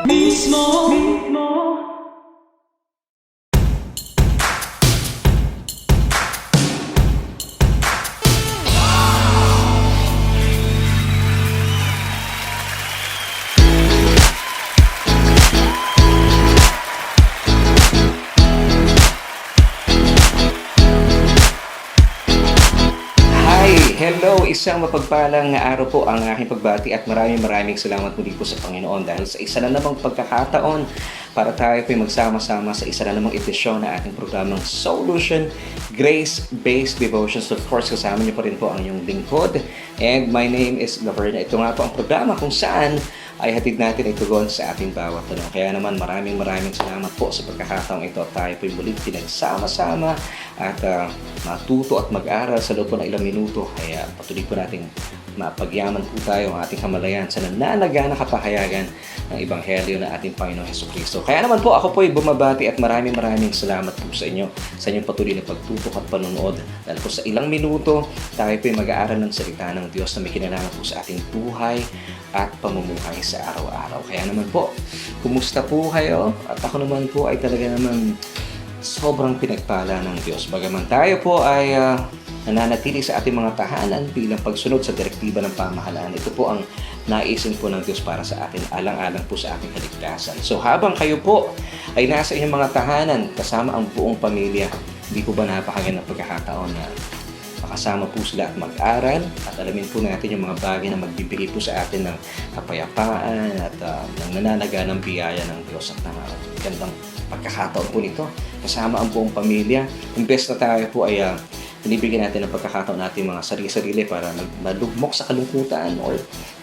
mismo. Hello! Isang mapagpalang araw po ang aking pagbati at maraming salamat muli po sa Panginoon dahil sa isa na namang pagkakataon para tayo po magsama-sama sa isa na namang edisyon na ating programang Solution Grace-Based Devotions. Of course, kasama niyo pa rin po ang inyong lingkod. And my name is Gaverna. Ito nga po ang programa kung saan ay hatid natin ay tugon sa ating bawat tanong. Kaya naman maraming salamat po sa pagkakataong ito. Tayo po'y muling pinagsama-sama at matuto at mag-aral sa loob po ng ilang minuto. Kaya patuloy po natin mapagyaman po tayo ang ating kamalayan sa nananaga na kapahayagan ng Ebanghelyo na ating Panginoong Hesukristo. Kaya naman po ako po'y bumabati at maraming salamat po sa inyo sa inyong patuloy na pagtutok at panonood. Dahil po sa ilang minuto, tayo po'y mag-aaral ng salita ng Diyos na may kinalaman po sa ating buhay at pamumuhay sa araw-araw. Kaya naman po, kumusta po kayo? At ako naman po ay talaga naman sobrang pinagpala ng Diyos. Bagaman tayo po ay nananatili sa ating mga tahanan bilang pagsunod sa direktiba ng pamahalaan. Ito po ang naisin po ng Diyos para sa atin, alang-alang po sa ating kaligtasan. So habang kayo po ay nasa inyong mga tahanan kasama ang buong pamilya, hindi po ba napakagandang pagkakataon na makasama po sila at mag-aral at alamin po natin yung mga bagay na magbibigay po sa atin ng kapayapaan at ng nananaga ng biyaya ng Diyos at gandang pagkakataon po nito kasama ang buong pamilya. Imbes na tayo po ay binibigyan natin ng pagkakataon natin mga sarili-sarili para malugmok sa kalungkutan or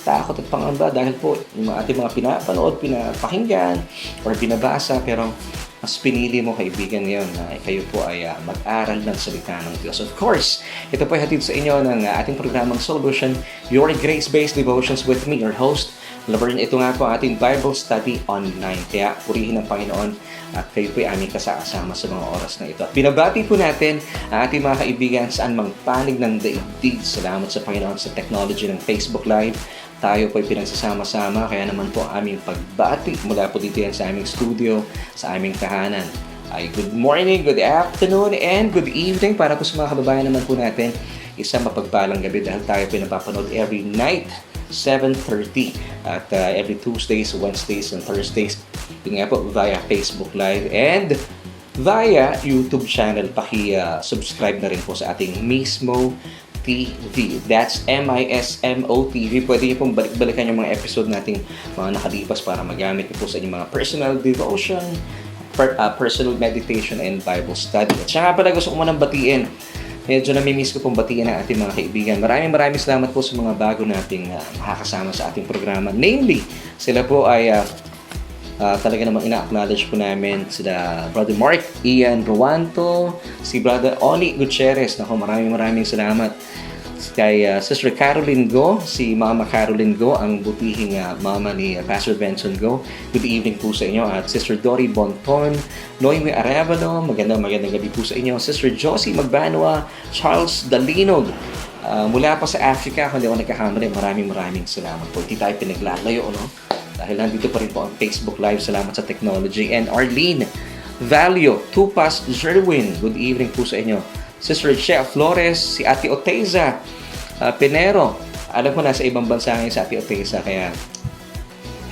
takot at pangamba dahil po yung ating mga pinapanood, pinapakinggan or binabasa, pero mas pinili mo kaibigan ngayon na kayo po ay mag-aral ng salita ng Diyos. Of course, ito po ay hatid sa inyo ng ating programang Solution, Your Grace-Based Devotions with me, your host, Laverne. Ito nga po ang ating Bible Study Online. Kaya purihin ng Panginoon at kayo po ay aming kasama sa mga oras na ito. At binabati po natin ang ating mga kaibigan saan mang panig ng daigdig. Salamat sa Panginoon sa technology ng Facebook Live. Tayo po ay pinagsasama-sama, kaya naman po ang aming pagbati mula po dito yan sa aming studio, sa aming tahanan. Ay good morning, good afternoon, and good evening para po sa mga kababayan naman po natin. Isang mapagpalang gabi dahil tayo po napapanood every night, 7:30 at every Tuesdays, Wednesdays, and Thursdays. Yun nga po via Facebook Live and via YouTube channel. Paki-subscribe na rin po sa ating Mismo TV. That's MISMO TV. Pwede niyo pong balik-balikan yung mga episode nating mga nakalipas para magamit niyo po sa inyong mga personal devotion, personal meditation, and Bible study. At siya nga pala gusto ko manang batiin. Medyo namimiss ko pong batiin ang ating mga kaibigan. Maraming salamat po sa mga bago nating makakasama sa ating programa. Namely, sila po ay talaga namang ina-acknowledge po namin sila Brother Mark Ian Ruanto, si Brother Oni Gutierrez. Naku, maraming salamat. Kay Sister Caroline Go, si Mama Caroline Go, ang butihing mama ni Pastor Benson Go. Good evening po sa inyo. At Sister Dory Bonton, Noemi Arevalo, magandang gabi po sa inyo. Sister Josie Magbanwa, Charles Dalinog, mula pa sa Africa, kung di ako nagkakamali, maraming salamat po. Hindi tayo pinaglalayo, no? Dahil nandito pa rin po ang Facebook Live. Salamat sa technology. And Arlene Valio, Tupas Jerwin, good evening po sa inyo. Sister Chea Flores, si Ate Oteza Pinero. Alam ko nasa ibang bansa ngayon sa Ate Oteza, kaya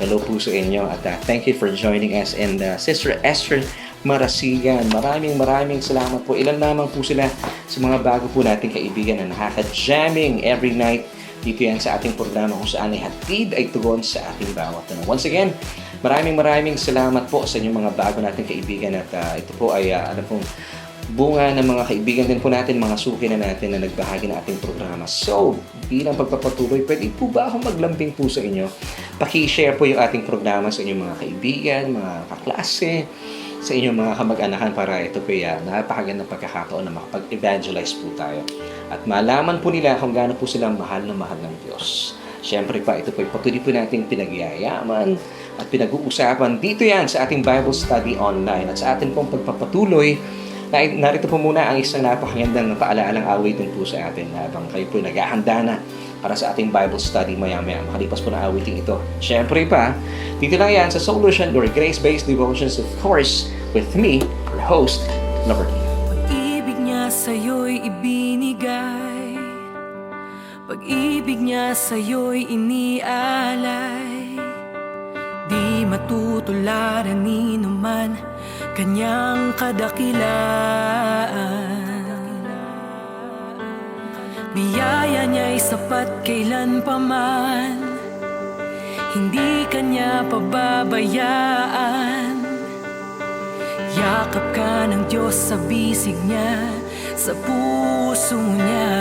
hello po sa inyo at thank you for joining us. And Sister Esther Marasigan, maraming salamat po. Ilan lamang po sila sa mga bago po nating kaibigan na nakaka-jamming every night dito yan sa ating programa kung saan ay hatid ay tugon sa ating bawat tanong. Once again, maraming salamat po sa inyong mga bago nating kaibigan at ito po ay alam pong bunga ng mga kaibigan din po natin, mga suki na natin na nagbahagi ng ating programa. So, bilang pagpapatuloy, pwede po ba akong maglambing po sa inyo? Paki-share po yung ating programa sa inyong mga kaibigan, mga kaklase, sa inyong mga kamag-anakan para ito po napakagandang pagkakataon na makapag-evangelize po tayo. At malaman po nila kung gaano po silang mahal ng Diyos. Siyempre pa, ito po patuloy po nating pinagyayaman at pinag-uusapan dito yan sa ating Bible Study Online. At sa ating pong pagpapatuloy, narito po muna ang isang napakagandang paalaalang awitin po sa atin habang kayo po naghahanda na para sa ating Bible study maya-maya makalipas po na awiting ito. Siyempre pa, dito lang yan sa Solution, your grace-based devotions, of course, with me, your host, Lover King. Pag-ibig niya sa'yo'y ibinigay, pag-ibig niya sa'yo'y inialay, di matutularan ni numan kanyang kadakilaan. Biyaya niya'y sapat kailan pa man, hindi kanya pababayaan. Yakap ka ng Diyos sa bisig niya, sa puso niya.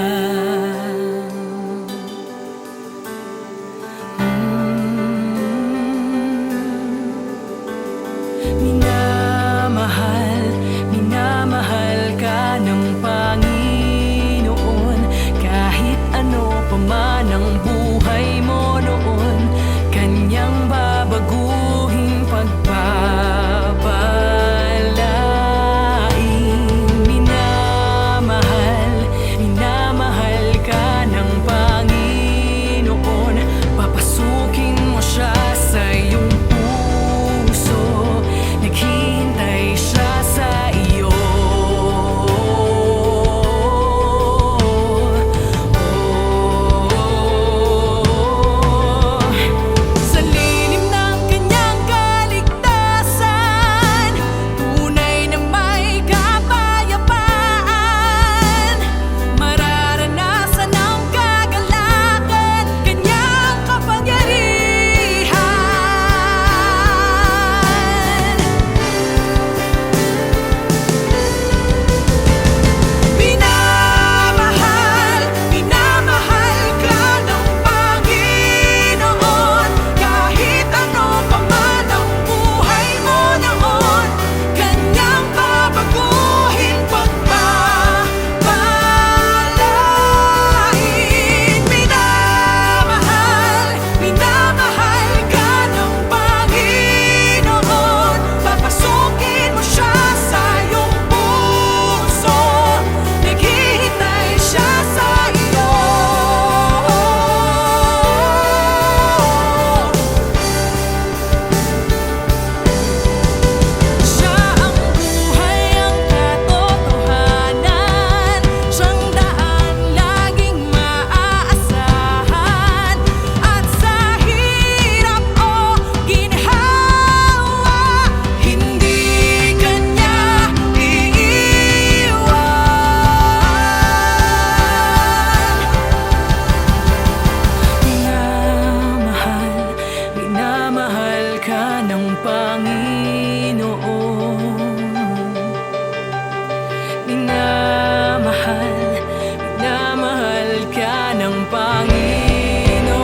Minamahal, minamahal ka ng Panginoon, kahit ano pa man ang buhay mo noon, kanyang babaguhin pagpapalain. Minamahal, minamahal ka ng Panginoon, papasukin mo siya sa iyong puso, naghihintay siya sa iyo. Sa lilim ng kanyang kaligtasan, tunay na may kapayapaan, mararanasan ang kagalakan, kanyang kapangyarihan. Minamahal, minamahal ka ng Panginoon, kahit ano pa man ang buhay mo noon, kanyang babaguhin pagpapalain. Minamahal, minamahal ka ng Panginoon, papasukin mo siya sa iyong puso, naghihintay siya sa iyo. Siya ang buhay, ang katotohanan, siyang daan laging maaasahan, at sa hirap o ginhawa, hindi kanya iiwan. Minamahal, minamahal ka ng Panginoon. Minamahal, minamahal ka ng Panginoon.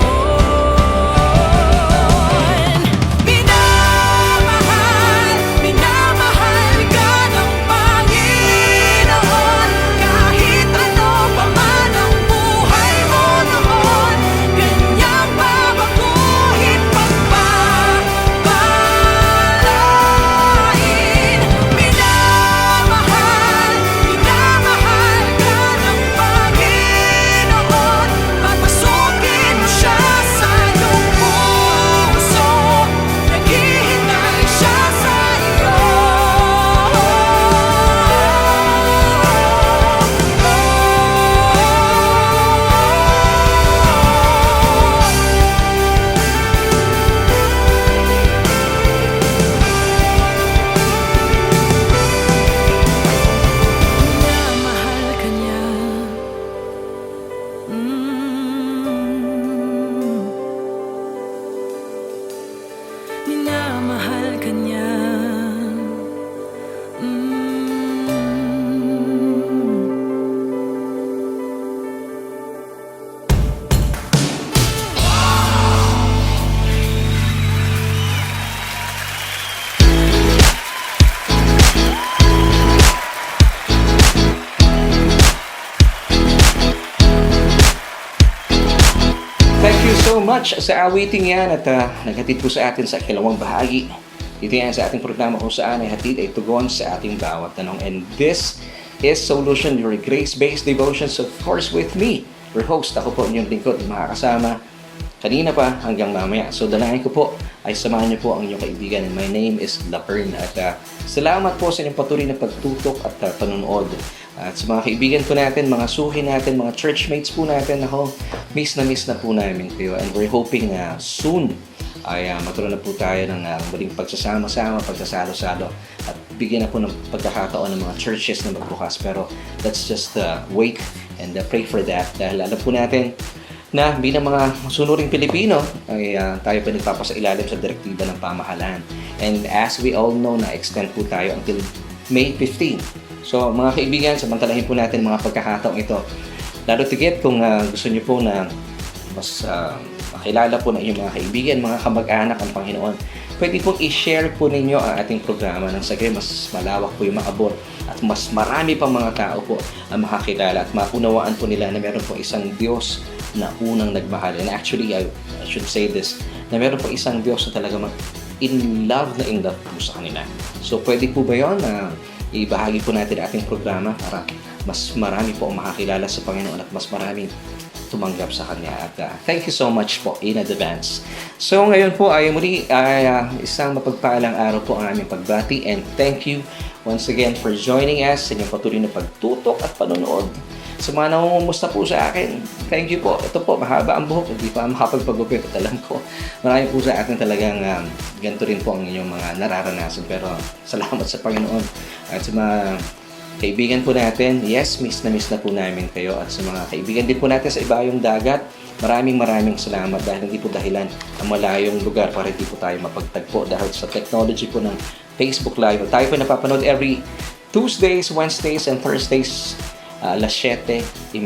Minamahal, minamahal ka ng Panginoon, kahit ano pa man ang buhay mo noon, kanyang babaguhin pagpapalain. Minamahal, minamahal ka ng Panginoon, papasukin mo siya sa iyong puso, naghihintay siya sa iyo. Minamahal ka niya. Minamahal ka niya. Thank you so much sa awiting yan at naghatid po sa atin sa ikalawang bahagi. Dito yan sa ating programa kung saan ay hatid ay tugon sa ating bawat tanong. And this is Solution, your grace-based devotions, of course, with me, your host. Ako po inyong lingkod, makakasama kanina pa hanggang mamaya. So dalangin ko po ay samahan niyo po ang inyong kaibigan. And my name is Lapern. At salamat po sa inyong patuloy na pagtutok at panonood. At sa mga kaibigan po natin, mga suhi natin, mga churchmates po natin, ako, miss na po namin kayo. And we're hoping soon ay magkaroon na po tayo ng muling pagsasama-sama, pagsasalo-salo. At bigyan na po ng pagkakataon ng mga churches na magbukas. Pero let's just wait and pray for that. Dahil alam po natin na bilang mga sunuring Pilipino ay tayo pa nagpapasailalim sa direktiba ng pamahalaan. And as we all know, na-extend po tayo until May 15. So mga kaibigan, samantalahin po natin mga pagkakataong ito. Lalo tigit kung gusto niyo po na mas makilala po ng inyong mga kaibigan, mga kamag-anak ang Panginoon, pwede pong i-share po ninyo ang ating programa nang sa gayon mas malawak po yung maabot at mas marami pang mga tao po ang makakilala at maunawaan po nila na meron po isang Diyos na unang nagmahal. And actually, I should say this, na meron po isang Diyos na talaga in love po sa kanila. So, pwede po ba yun na ibahagi po natin ating programa para mas marami po ang makakilala sa Panginoon at mas marami tumanggap sa Kanya. At thank you so much po in advance. So, ngayon po ay muli isang mapagpalang araw po ang aming pagbati and thank you once again for joining us sa inyong patuloy na pagtutok at panonood. Sa mga nangungumusta po sa akin, thank you po. Ito po, mahaba ang buhok, hindi pa makapagpagupit. At alam ko, marami po sa atin talagang ganito rin po ang inyong mga nararanasan. Pero salamat sa Panginoon. At sa mga kaibigan po natin, yes, miss na po namin kayo. At sa mga kaibigan din po natin sa ibayong dagat, maraming salamat dahil hindi po dahilan ang malayong lugar para hindi po tayo mapagtagpo dahil sa technology po ng Facebook Live. Tayo po napapanood every Tuesdays, Wednesdays, and Thursdays alas 7:30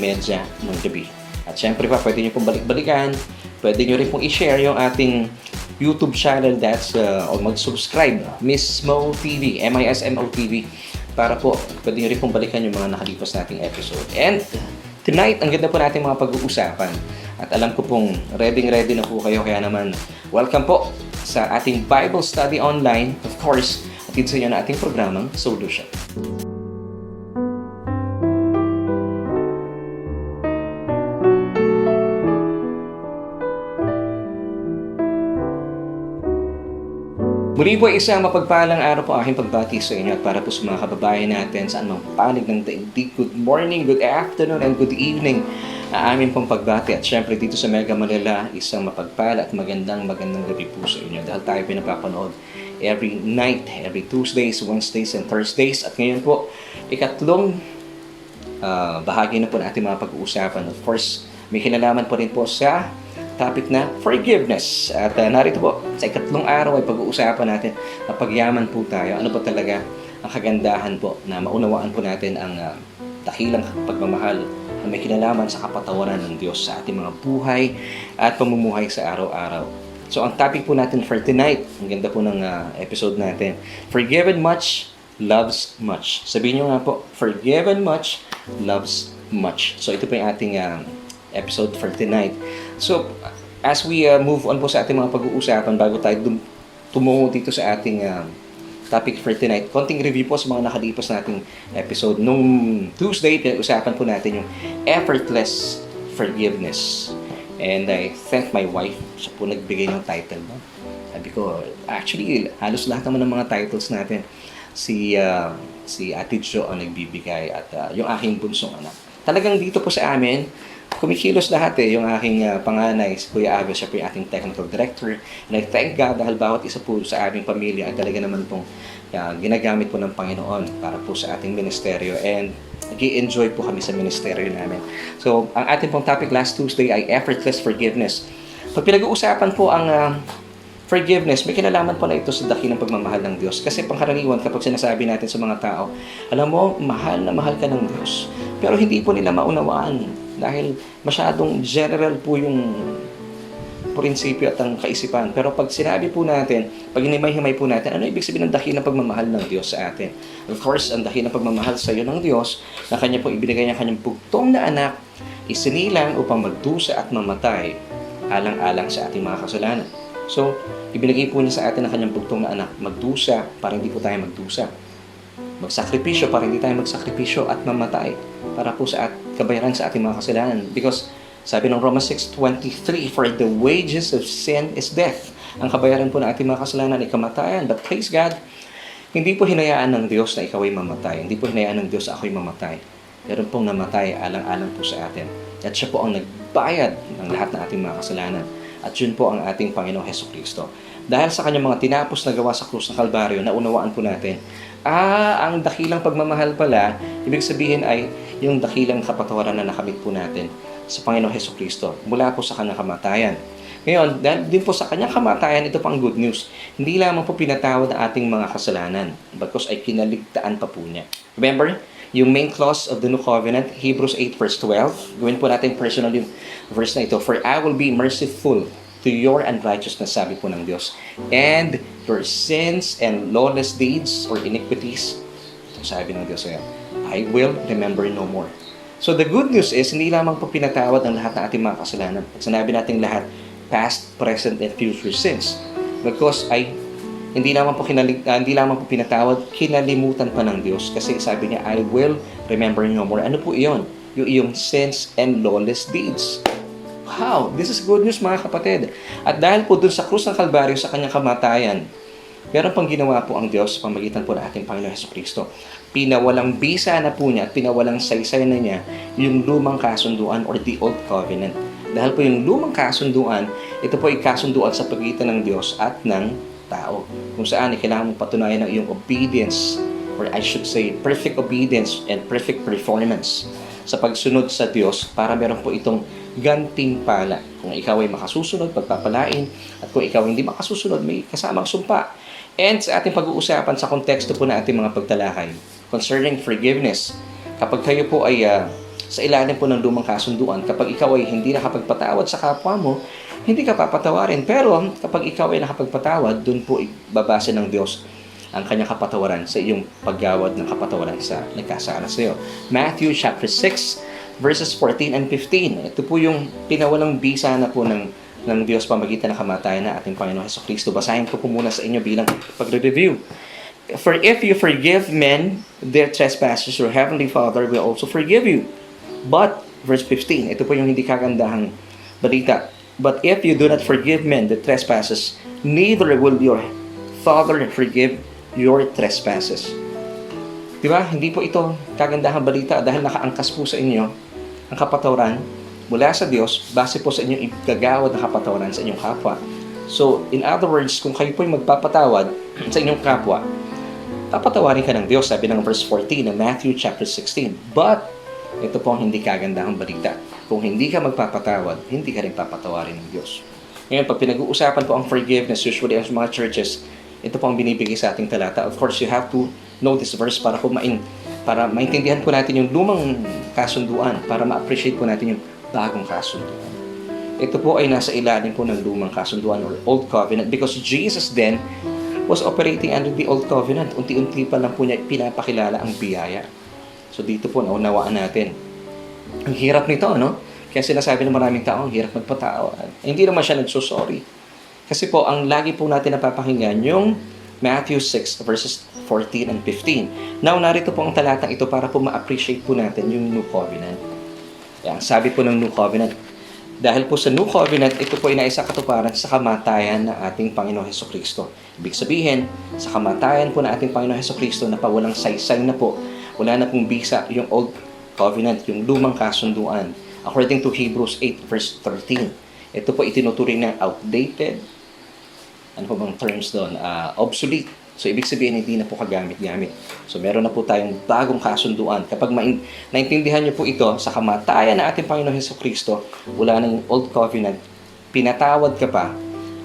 ng gabi. At syempre pa, pwede nyo pong balik-balikan. Pwede nyo rin pong i-share yung ating YouTube channel o mag-subscribe, Mismo TV, MISMO TV, para po pwede nyo rin pong balikan yung mga nakalipas nating episode. And tonight, ang ganda po natin mga pag-uusapan. At alam ko pong ready na po kayo, kaya naman welcome po sa ating Bible Study Online, of course, at sa inyo na ating programang Solution. Muli po isang mapagpalang araw po aking pagbati sa inyo at para po sa mga kababayan natin saan mang panig ng daigdig. Good morning, good afternoon, and good evening. Amin pong pagbati at syempre dito sa Mega Manila, isang mapagpala at magandang gabi po sa inyo dahil tayo pinapapanood every night, every Tuesdays, Wednesdays, and Thursdays. At ngayon po, ikatlong bahagi na po ng ating mga pag-uusapan. Of course, may kinalaman po rin po sa topic na forgiveness. At narito po, sa ikatlong araw ay pag-uusapan natin na pagyaman po tayo. Ano ba talaga ang kagandahan po na maunawaan po natin ang dakilang pagmamahal na may kinalaman sa kapatawaran ng Diyos sa ating mga buhay at pamumuhay sa araw-araw. So ang topic po natin for tonight, ang ganda po ng episode natin, Forgiven much, loves much. Sabihin nyo nga po, forgiven much, loves much. So ito po yung ating episode for tonight. So, as we move on po sa ating mga pag-uusapan bago tayo tumungo dito sa ating topic for tonight, konting review po sa mga nakalipas nating episode. Nung Tuesday, pinag-usapan po natin yung effortless forgiveness. And I thank my wife. Siya po nagbigay ng title mo. Sabi ko, actually, halos lahat naman ng mga titles natin, si Ate Jo ang nagbibigay at yung aking bunsong anak. Talagang dito po sa amin, kumikilos lahat yung aking panganay, si Kuya Agos, siya po yung ating technical director. And I thank God dahil bawat isa po sa aming pamilya ay talaga naman pong ginagamit po ng Panginoon para po sa ating ministeryo. And nag-i-enjoy po kami sa ministeryo namin. So, ang ating pong topic last Tuesday ay effortless forgiveness. Pag pinag-uusapan po ang forgiveness, may kinalaman po na ito sa dakilang pagmamahal ng Diyos. Kasi pangkaraniwan, kapag sinasabi natin sa mga tao, alam mo, mahal na mahal ka ng Diyos. Pero hindi po nila maunawaan dahil masyadong general po yung prinsipyo at ang kaisipan. Pero pag sinabi po natin, pag hinimay-himay po natin, ano ibig sabihin ng dakilang pagmamahal ng Diyos sa atin? Of course, ang dakilang pagmamahal sa iyo ng Diyos na Kanya po ibinigay niya Kanyang bugtong na anak, isinilang upang magdusa at mamatay alang-alang sa ating mga kasalanan. So, ibinigay po niya sa atin ang Kanyang bugtong na anak, magdusa para hindi po tayo magdusa. Magsakripisyo para hindi tayo magsakripisyo at mamatay para po sa kabayaran sa ating mga kasalanan. Because sabi ng Romans 6:23, for the wages of sin is death. Ang kabayaran po ng ating mga kasalanan ay kamatayan. But praise God, hindi po hinayaan ng Diyos na ikaw ay mamatay. Hindi po hinayaan ng Diyos na ako ay mamatay. Meron pong namatay alang-alang po sa atin. At siya po ang nagbayad ng lahat ng ating mga kasalanan. At yun po ang ating Panginoong Hesukristo. Dahil sa kanyang mga tinapos na gawa sa krus ng Kalbaryo, naunawaan po natin, ang dakilang pagmamahal pala, ibig sabihin ay yung dakilang kapatawaran na nakamit po natin sa Panginoong Hesukristo mula po sa kanyang kamatayan. Ngayon, dahil din po sa kanyang kamatayan, ito pang good news. Hindi lamang po pinatawad ang ating mga kasalanan, bagkus ay kinaligtaan pa po niya. Remember, yung main clause of the New Covenant, Hebrews 8 verse 12. Gawin po natin personal yung verse na ito. For I will be merciful to your unrighteousness, sabi po ng Diyos, and your sins and lawless deeds or iniquities, sabi ng Diyos, I will remember no more. So the good news is, hindi lamang po pinatawad ang lahat ng ating mga kasalanan. At sinabi natin lahat, past, present, and future sins. Because hindi lamang po pinatawad, kinalimutan pa ng Diyos. Kasi sabi niya, I will remember no more. Ano po iyon? Yung iyong sins and lawless deeds. Wow! This is good news, mga kapatid. At dahil po dun sa krus ng Kalbaryo, sa kanyang kamatayan, meron pang ginawa po ang Diyos sa pamagitan po ng ating Panginoon Hesukristo. Pinawalang bisa na po niya at pinawalang saysay na niya yung lumang kasunduan or the Old Covenant. Dahil po yung lumang kasunduan, ito po ay kasunduan sa pagitan ng Diyos at ng tao. Kung saan kailangan mong patunayan ng iyong obedience, or I should say, perfect obedience and perfect performance sa pagsunod sa Diyos para meron po itong gantimpala. Kung ikaw ay makasusunod, pagpapalain, at kung ikaw hindi makasusunod, may kasamang sumpa. And sa ating pag-uusapan sa konteksto po na ating mga pagtalakay concerning forgiveness, kapag kayo po ay sa ilalim po ng lumang kasunduan, kapag ikaw ay hindi nakapagpatawad sa kapwa mo, hindi ka papatawarin. Pero kapag ikaw ay nakapagpatawad, dun po babase ng Diyos ang kanyang kapatawaran sa iyong paggawad ng kapatawaran sa nagkasala sa iyo. Matthew chapter 6 verses 14 and 15. Ito po yung pinawalang bisa na po ng Diyos pamagitan ng kamatayan na ating Panginoong Hesukristo. Basahin ko po muna sa inyo bilang pagre-review. For if you forgive men their trespasses, your heavenly Father will also forgive you. But, verse 15, ito po yung hindi kagandahang balita. But if you do not forgive men the trespasses, neither will your Father forgive your trespasses. Diba? Hindi po ito kagandahang balita dahil nakaangkas po sa inyo ang kapatawaran mula sa Diyos base po sa inyong igagawad na kapatawaran sa inyong kapwa. So, in other words, kung kayo po ay magpapatawad sa inyong kapwa, papatawarin ka ng Diyos, sabi ng verse 14 ng Matthew chapter 16. But, ito po ang hindi kagandahang balita. Kung hindi ka magpapatawad, hindi ka rin papatawarin ng Diyos. Ngayon, pag pinag-uusapan po ang forgiveness, usually as mga churches, ito po ang binibigay sa ating talata. Of course, you have to know this verse para maintindihan po natin yung lumang kasunduan, para ma-appreciate po natin yung bagong kasunduan. Ito po ay nasa ilalim po ng lumang kasunduan or Old Covenant because Jesus then was operating under the Old Covenant. Unti-unti pa lang po niya pinapakilala ang biyaya. So dito po naunawaan natin. Ang hirap nito, no? Kaya sinasabi ng maraming tao, ang hirap magpatawad. Hindi naman siya nagsusorry. Kasi po, ang lagi po natin napapakinggan yung Matthew 6 verses 14 and 15. Now, narito po ang talatang ito para po ma-appreciate po natin yung New Covenant. Yan, sabi po ng New Covenant, dahil po sa New Covenant, ito po ay naisa katuparan sa kamatayan ng ating Panginoong Hesukristo. Ibig sabihin, sa kamatayan po ng ating Panginoong Hesukristo na pawalang saysay na po, wala na pong bisa yung Old Covenant, yung lumang kasunduan. According to Hebrews 8 verse 13. Ito po itinuturing na outdated, ano po bang terms doon? Obsolete. So, ibig sabihin, hindi na po kagamit-gamit. So, meron na po tayong bagong kasunduan. Kapag naintindihan niyo po ito, sa kamatayan na ating Panginoon Hesukristo, wala na yung Old Covenant, pinatawad ka pa,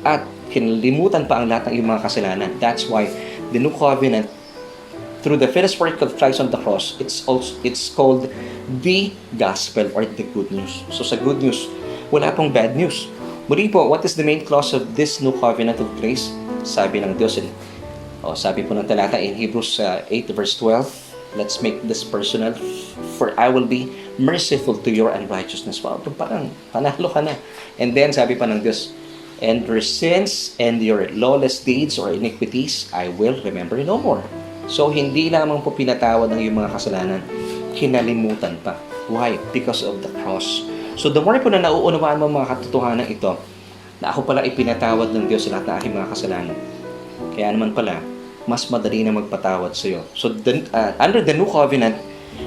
at kinalimutan pa ang lahat ng iyong mga kasalanan. That's why the New Covenant, through the finished work of Christ on the cross, it's called the Gospel or the Good News. So, sa Good News, wala pong bad news. Muli po, what is the main clause of this New Covenant of Grace? Sabi ng Diyos, sabi po ng talata in Hebrews 8 verse 12, let's make this personal. For I will be merciful to your unrighteousness. Wow, parang panalo ka na. And then, sabi pa ng Diyos, and your sins and your lawless deeds or iniquities, I will remember no more. So, hindi lamang po pinatawad ng iyong mga kasalanan, kinalimutan pa. Why? Because of the cross. So the more po na nauunawaan mo mga katotohanan ito, na ako pala ipinatawad ng Diyos sa lahat ng aking mga kasalanan. Kaya naman pala, mas madali na magpatawad sa iyo. So under the new covenant,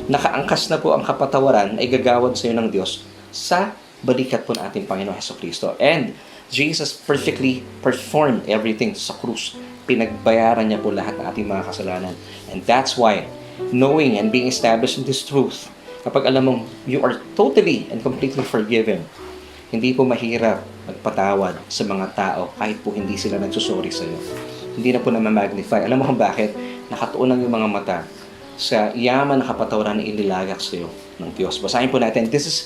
nakaangkas na po ang kapatawaran ay gagawad sa iyo ng Diyos sa balikat po ng ating Panginoon Jesucristo. And Jesus perfectly performed everything sa krus. Pinagbayaran niya po lahat ng ating mga kasalanan. And that's why, knowing and being established in this truth, kapag alam mong you are totally and completely forgiven, hindi po mahirap magpatawad sa mga tao kahit po hindi sila nagsusorry sa iyo. Hindi na po na ma-magnify. Alam mo kung bakit? Nakatuon ang yung mga mata sa yaman na kapatawaran na ililagak sa iyo ng Diyos. Basahin po natin. This is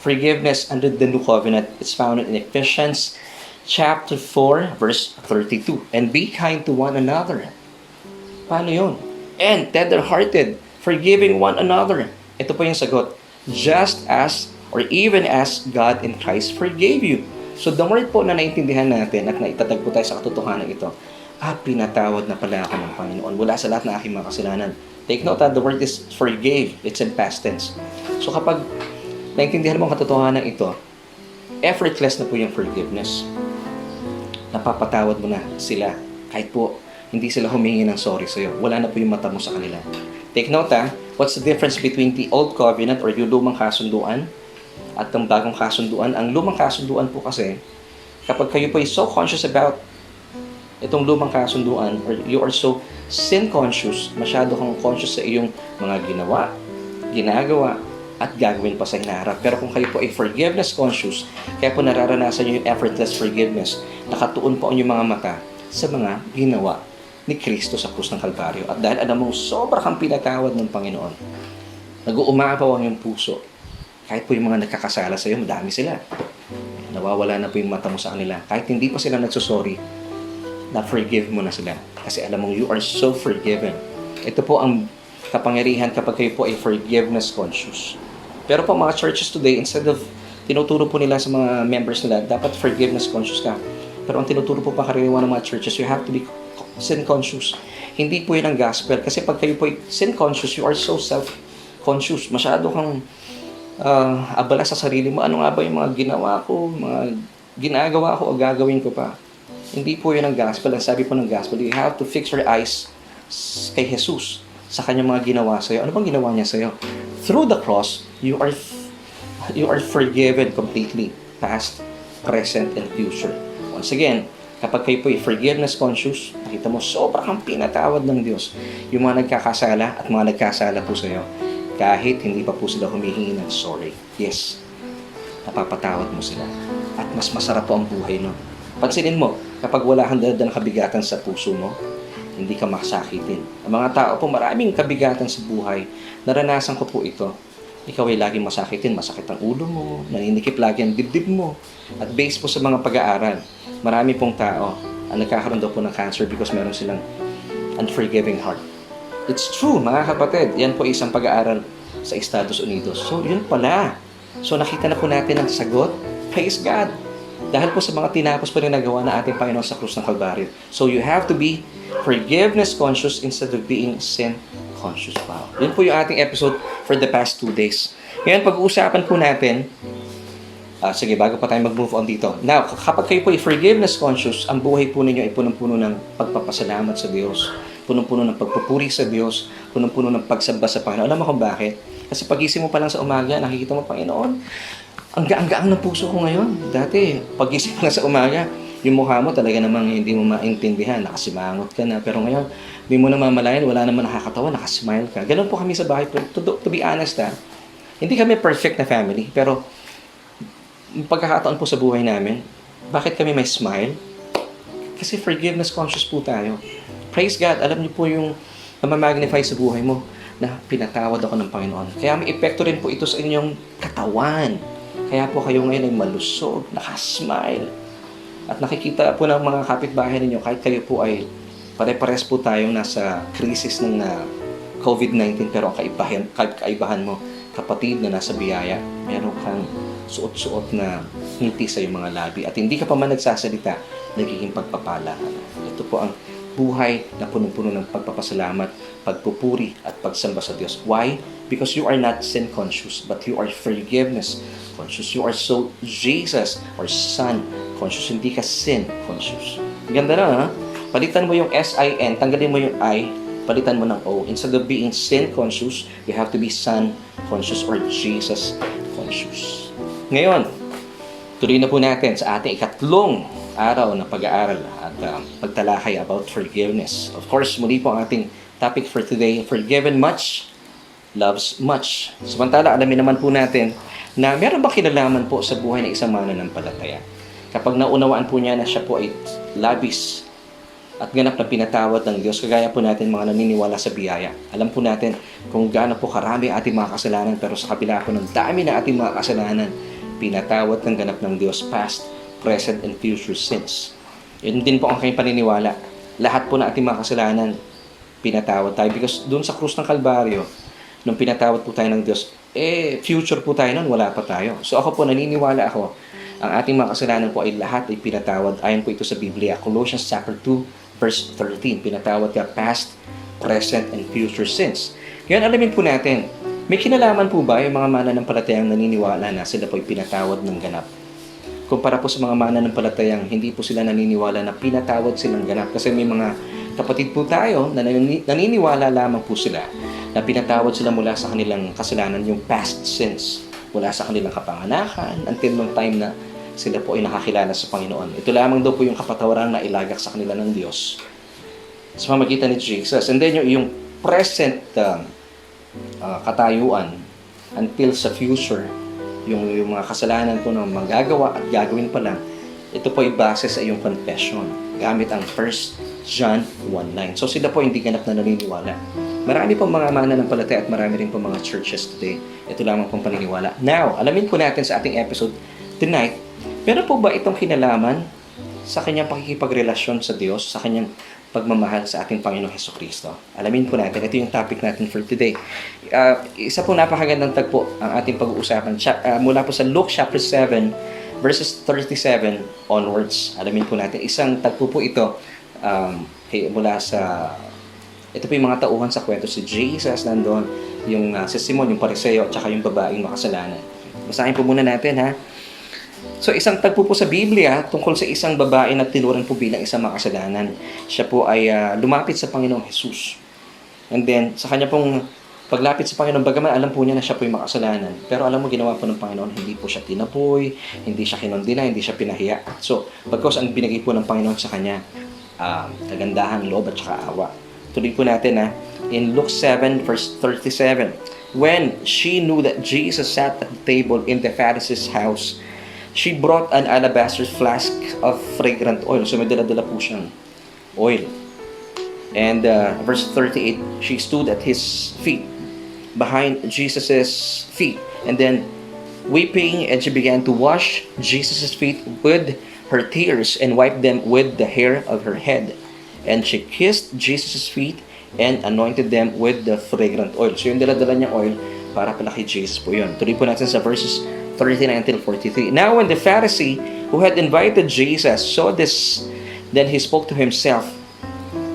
forgiveness under the new covenant. It's found in Ephesians chapter 4, verse 32. And be kind to one another. Paano yun? And tender-hearted, forgiving one another. Ito po yung sagot. Just as, or even as God in Christ forgave you. So the more po na naintindihan natin at naitatag po tayo sa katotohanan ito, pinatawad na pala ako ng Panginoon mula sa lahat ng aking mga kasalanan. Take note that the word is forgave. It's in past tense. So kapag naintindihan mo ang katotohanan ito, effortless na po yung forgiveness. Napapatawad mo na sila. Kahit po hindi sila humingi ng sorry sa'yo. Wala na po yung mata mo sa kanila. Take note what's the difference between the old covenant or yung lumang kasunduan at ang bagong kasunduan? Ang lumang kasunduan po kasi, kapag kayo po ay so conscious about itong lumang kasunduan or you are so sin conscious, masyado kang conscious sa iyong mga ginawa, ginagawa, at gagawin pa sa hinaharap. Pero kung kayo po ay forgiveness conscious, kaya po nararanasan nyo yung effortless forgiveness, nakatuon po ang inyong mga mata sa mga ginawa ni Kristo sa krus ng Kalbaryo. At dahil alam mo, sobra kang pinatawad ng Panginoon, nag-uumapaw ang iyong puso. Kahit po yung mga nagkakasala sa iyo, madami sila. Nawawala na po yung mata mo sa kanila. Kahit hindi pa sila nagsusorry, na-forgive mo na sila. Kasi alam mo, you are so forgiven. Ito po ang kapangyarihan kapag kayo po ay forgiveness conscious. Pero po mga churches today, instead of tinuturo po nila sa mga members nila, dapat forgiveness conscious ka. Pero ang tinuturo po karaniwan ng mga churches, you have to be sin conscious. Hindi po yun ang gospel. Kasi pag kayo po ay sin conscious, you are so self-conscious. Masyado kang abala sa sarili mo. Ano nga ba yung mga ginawa ko, mga ginagawa ko o gagawin ko pa? Hindi po yun ang gospel. Ang sabi po ng gospel, you have to fix your eyes kay Jesus sa kanyang mga ginawa sa iyo. Ano bang ginawa niya sa iyo? Through the cross, you are forgiven completely, past, present, and future. Once again, kapag kayo po ay forgiveness conscious, nakita mo, sobra kang pinatawad ng Diyos. Yung mga nagkakasala at mga nagkasala po sa iyo, kahit hindi pa po sila humihingi ng sorry. Yes, napapatawad mo sila. At mas masarap po ang buhay, no? Pansinin mo, kapag wala kang dalang kabigatan sa puso mo, hindi ka masakitin. Ang mga tao po, maraming kabigatan sa buhay. Naranasan ko po ito. Ikaw ay laging masakitin. Masakit ang ulo mo, naninikip lagi ang dibdib mo. At based po sa mga pag-aaral, marami pong tao ang nagkakaroon daw po ng cancer because meron silang unforgiving heart. It's true, mga kapatid. Yan po isang pag-aaral sa Estados Unidos. So, yun pala. So, nakita na po natin ang sagot. Praise God. Dahil po sa mga tinapos po rin nagawa na ating Panginoon sa krus ng Kalbaryo. So, you have to be forgiveness conscious instead of being sin conscious. Wow. Yun po yung ating episode for the past 2 days. Ngayon, pag-uusapan po natin, sige, bago pa tayo mag-move on dito. Now, kapag kayo po ay forgiveness conscious, ang buhay po ninyo ay punong-puno ng pagpapasalamat sa Diyos, punong-puno ng pagpupuri sa Diyos, punong-puno ng pagsamba sa Panginoon. Alam mo kung bakit? Kasi pagising mo pa lang sa umaga, nakikita mo, Panginoon, ang gaang-gaang ng puso ko ngayon. Dati, pagising mo lang sa umaga, yung mukha mo talaga namang hindi mo maintindihan, nakasimangot ka na. Pero ngayon, hindi mo na mamalayan, wala naman nakakatawa, nakasmile ka. Ganun po kami sa bahay. To be honest, hindi kami perfect na family, pero pagkakataon po sa buhay namin, bakit kami may smile? Kasi forgiveness conscious po tayo. Praise God, alam niyo po yung namamagnify sa buhay mo na pinatawad ako ng Panginoon. Kaya may epekto rin po ito sa inyong katawan. Kaya po kayo ngayon ay malusog, nakasmile. At nakikita po ng mga kapitbahay ninyo, kahit kayo po ay pare-pares po tayong nasa krisis ng COVID-19, pero ang kaibahan mo, kapatid na nasa biyaya, meron kang suot-suot na ngiti sa iyong mga labi. At hindi ka pa man nagsasalita, nagiging pagpapala. Ito po ang buhay na punong-puno ng pagpapasalamat, pagpupuri at pagsamba sa Diyos. Why? Because you are not sin conscious, but you are forgiveness conscious. You are so Jesus or Son conscious, hindi ka sin conscious. Ganda na, ha? Palitan mo yung S-I-N, tanggalin mo yung I, palitan mo ng O. Instead of being sin conscious, you have to be Son conscious or Jesus conscious. Ngayon, tuloy na po natin sa ating ikatlong araw na pag-aaral at pagtalakay about forgiveness. Of course, muli po ang ating topic for today, forgiven much, loves much. Samantala, alamin naman po natin na meron ba kinalaman po sa buhay ng isang mananampalataya? Kapag naunawaan po niya na siya po ay labis at ganap na pinatawad ng Diyos, kagaya po natin mga naniniwala sa biyaya. Alam po natin kung gaano po karami ating mga kasalanan, pero sa kabila po ng dami na ating mga kasalanan, pinatawad ng ganap ng Diyos, past, present, and future sins. Yun din po ang kanyang paniniwala. Lahat po na ating mga kasalanan, pinatawad tayo. Because doon sa krus ng Kalbaryo, nung pinatawad po tayo ng Diyos, future po tayo nun, wala pa tayo. So ako po, naniniwala ako, ang ating mga kasalanan po ay lahat ay pinatawad. Ayon po ito sa Biblia, Colossians chapter 2, verse 13. Pinatawad ka past, present, and future sins. Ngayon, alamin po natin, may kinalaman po ba yung mga mananampalatayang naniniwala na sila po ay pinatawad ng ganap? Kumpara po sa mga mananampalatayang hindi po sila naniniwala na pinatawad silang ganap. Kasi may mga kapatid po tayo na naniniwala lamang po sila na pinatawad sila mula sa kanilang kasalanan, yung past sins, mula sa kanilang kapanganakan until nung time na sila po ay nakakilala sa Panginoon. Ito lamang daw po yung kapatawaran na ilagak sa kanila ng Diyos sa pamamagitan ni Jesus. And then yung present katayuan until sa future, yung mga kasalanan po na magagawa at gagawin pa lang, ito po ay base sa iyong confession gamit ang 1 John 1:9. So sila po hindi ganap na naniniwala. Marami pong mga mananampalataya at marami rin pong mga churches today. Ito lamang pong paniniwala. Now, alamin po natin sa ating episode tonight, meron po ba itong kinalaman sa kanyang pakikipagrelasyon sa Diyos, sa kanyang pagmamahal sa ating Panginoong Hesukristo? Alamin po natin. Ito yung topic natin for today. Isa po napakagandang tagpo ang ating pag-uusapan mula po sa Luke chapter 7 verses 37 onwards. Alamin po natin. Isang tagpo po ito mula sa ito po yung mga tauhan sa kwento. Si Jesus nandun, yung si Simon, yung Pariseo, at saka yung babaeng makasalanan. Basahin po muna natin, ha. So, isang tagpo po sa Biblia tungkol sa isang babae na tinuran po bilang isang makasalanan. Siya po ay lumapit sa Panginoong Jesus. And then, sa kanya pong paglapit sa Panginoon, bagaman alam po niya na siya po yung makasalanan. Pero alam mo, ginawa po ng Panginoon, hindi po siya tinapoy, hindi siya kinondina, hindi siya pinahiya. So, pagkos ang binigay po ng Panginoon sa kanya, kagandahan, loob, at saka awa. Tuloy po natin, ha. In Luke 7, verse 37, when she knew that Jesus sat at the table in the Pharisee's house, she brought an alabaster flask of fragrant oil. So may dala-dala po siyang oil. And verse 38, she stood at his feet, behind Jesus' feet. And then, weeping, and she began to wash Jesus' feet with her tears and wiped them with the hair of her head. And she kissed Jesus' feet and anointed them with the fragrant oil. So yung dala-dala niyang oil, para pala kay Jesus po yun. Tuloy po natin sa verses 39 until 43. Now when the Pharisee who had invited Jesus saw this, then he spoke to himself,